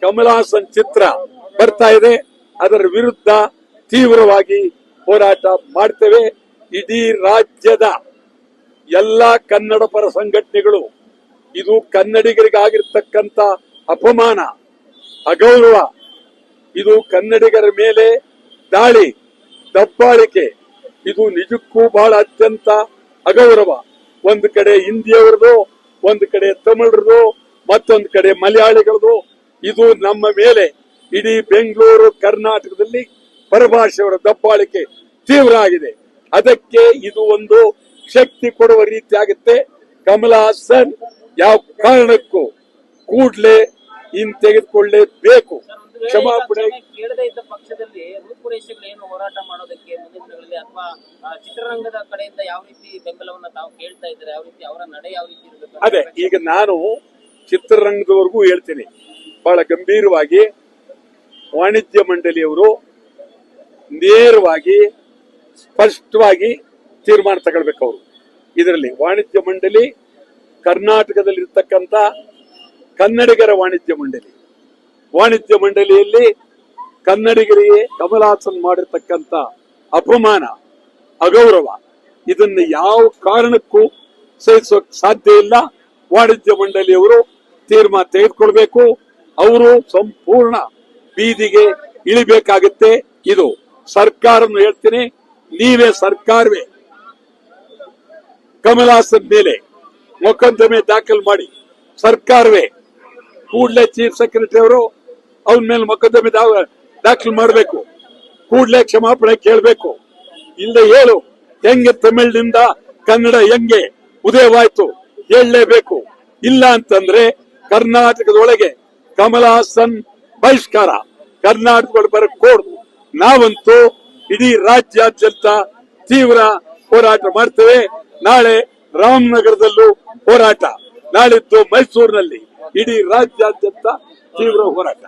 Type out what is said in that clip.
ಕಮಲ್ ಹಾಸನ್ ಚಿತ್ರ ಬರ್ತಾ ಇದೆ. ಅದರ ವಿರುದ್ಧ ತೀವ್ರವಾಗಿ ಹೋರಾಟ ಮಾಡ್ತೇವೆ. ಇಡೀ ರಾಜ್ಯದ ಎಲ್ಲಾ ಕನ್ನಡ ಪರ ಸಂಘಟನೆಗಳು ಇದು ಕನ್ನಡಿಗರಿಗಾಗಿರ್ತಕ್ಕಂಥ ಅಪಮಾನ, ಅಗೌರವ, ಇದು ಕನ್ನಡಿಗರ ಮೇಲೆ ದಾಳಿ, ದಬ್ಬಾಳಿಕೆ, ಇದು ನಿಜಕ್ಕೂ ಬಹಳ ಅತ್ಯಂತ ಅಗೌರವ. ಒಂದು ಕಡೆ ಹಿಂದಿಯವರದು, ಒಂದು ಕಡೆ ತಮಿಳರದು, ಮತ್ತೊಂದು ಕಡೆ ಮಲಯಾಳಿಗಳದು. ಇದು ನಮ್ಮ ಮೇಲೆ ಇಡೀ ಬೆಂಗಳೂರು ಕರ್ನಾಟಕದಲ್ಲಿ ಪರಭಾಷೆಯವರ ದಬ್ಬಾಳಿಕೆ ತೀವ್ರ ಆಗಿದೆ. ಅದಕ್ಕೆ ಇದು ಒಂದು ಶಕ್ತಿ ಕೊಡುವ ರೀತಿ ಆಗುತ್ತೆ. ಕಮಲ್ ಹಾಸನ್ ಯಾವ ಕಾರಣಕ್ಕೂ ಕೂಡಲೇ ತೆಗೆದುಕೊಳ್ಳಲೇಬೇಕು. ಕ್ಷಮಾಪಣೆ ಕೇಳದೇ ಇದ್ದ ಪಕ್ಷದಲ್ಲಿ ರೂಪುರೇಷೆಗಳೇನು ಹೋರಾಟ ಮಾಡೋದಕ್ಕೆ ಮುಂದಿನ ದಿನಗಳಲ್ಲಿ ಅಥವಾ ಚಿತ್ರರಂಗದ ಕಡೆಯಿಂದ ಯಾವ ರೀತಿ ಬೆಂಬಲವನ್ನ ತಾವು ಕೇಳ್ತಾ ಇದ್ದಾರೆ, ಯಾವ ರೀತಿ ಅವರ ನಡೆ ಯಾವ ರೀತಿ ಇರಬೇಕು? ಅದೇ ಈಗ ನಾನು ಚಿತ್ರರಂಗದವರೆಗೂ ಹೇಳ್ತೀನಿ, ಬಹಳ ಗಂಭೀರವಾಗಿ ವಾಣಿಜ್ಯ ಮಂಡಳಿಯವರು ನೇರವಾಗಿ ಸ್ಪಷ್ಟವಾಗಿ ತೀರ್ಮಾನ ತಗೊಳ್ಬೇಕು. ಅವರು ಇದರಲ್ಲಿ ವಾಣಿಜ್ಯ ಮಂಡಳಿ ಕರ್ನಾಟಕದಲ್ಲಿರ್ತಕ್ಕಂಥ ಕನ್ನಡಿಗರ ವಾಣಿಜ್ಯ ಮಂಡಳಿಯಲ್ಲಿ ಕನ್ನಡಿಗರಿಗೆ ಕಮಲ್ ಹಾಸನ್ ಮಾಡಿರ್ತಕ್ಕಂಥ ಅಪಮಾನ, ಅಗೌರವ, ಇದನ್ನು ಯಾವ ಕಾರಣಕ್ಕೂ ಸಹಿಸೋಕ್ ಸಾಧ್ಯ ಇಲ್ಲ. ವಾಣಿಜ್ಯ ಮಂಡಳಿಯವರು ತೀರ್ಮಾನ ತೆಗೆದುಕೊಳ್ಬೇಕು. ಅವರು ಸಂಪೂರ್ಣ ಬೀದಿಗೆ ಇಳಿಬೇಕಾಗುತ್ತೆ. ಇದು ಸರ್ಕಾರವನ್ನು ಹೇಳ್ತೀನಿ, ನೀವೇ ಸರ್ಕಾರವೇ ಕಮಲ್ ಹಾಸನ್ ಮೇಲೆ ಮೊಕದ್ದಮೆ ದಾಖಲು ಮಾಡಿ, ಸರ್ಕಾರವೇ ಕೂಡಲೇ ಚೀಫ್ ಸೆಕ್ರೆಟರಿ ಅವರು ಅವನ ಮೇಲೆ ಮೊಕದ್ದಮೆ ದಾಖಲು ಮಾಡಬೇಕು. ಕೂಡಲೇ ಕ್ಷಮಾಪಣೆ ಕೇಳಬೇಕು. ಇಲ್ಲದೆ ಹೇಳು ಹೆಂಗೆ ತಮಿಳಿನಿಂದ ಕನ್ನಡ ಹೆಂಗೆ ಉದಯವಾಯ್ತು ಹೇಳಲೇಬೇಕು. ಇಲ್ಲ ಅಂತಂದ್ರೆ ಕರ್ನಾಟಕದೊಳಗೆ ಕಮಲ್ ಹಾಸನ್ ಬಹಿಷ್ಕಾರ, ಕರ್ನಾಟಕದೊಳಗೆ ಬರಕೂಡದು. ನಾವಂತೂ ಇಡೀ ರಾಜ್ಯಾದ್ಯಂತ ತೀವ್ರ ಹೋರಾಟ ಮಾಡ್ತೇವೆ. ನಾಳೆ ರಾಮನಗರದಲ್ಲೂ ಹೋರಾಟ, ನಾಳಿದ್ದು ಮೈಸೂರಿನಲ್ಲಿ, ಇಡೀ ರಾಜ್ಯಾದ್ಯಂತ ತೀವ್ರ ಹೋರಾಟ.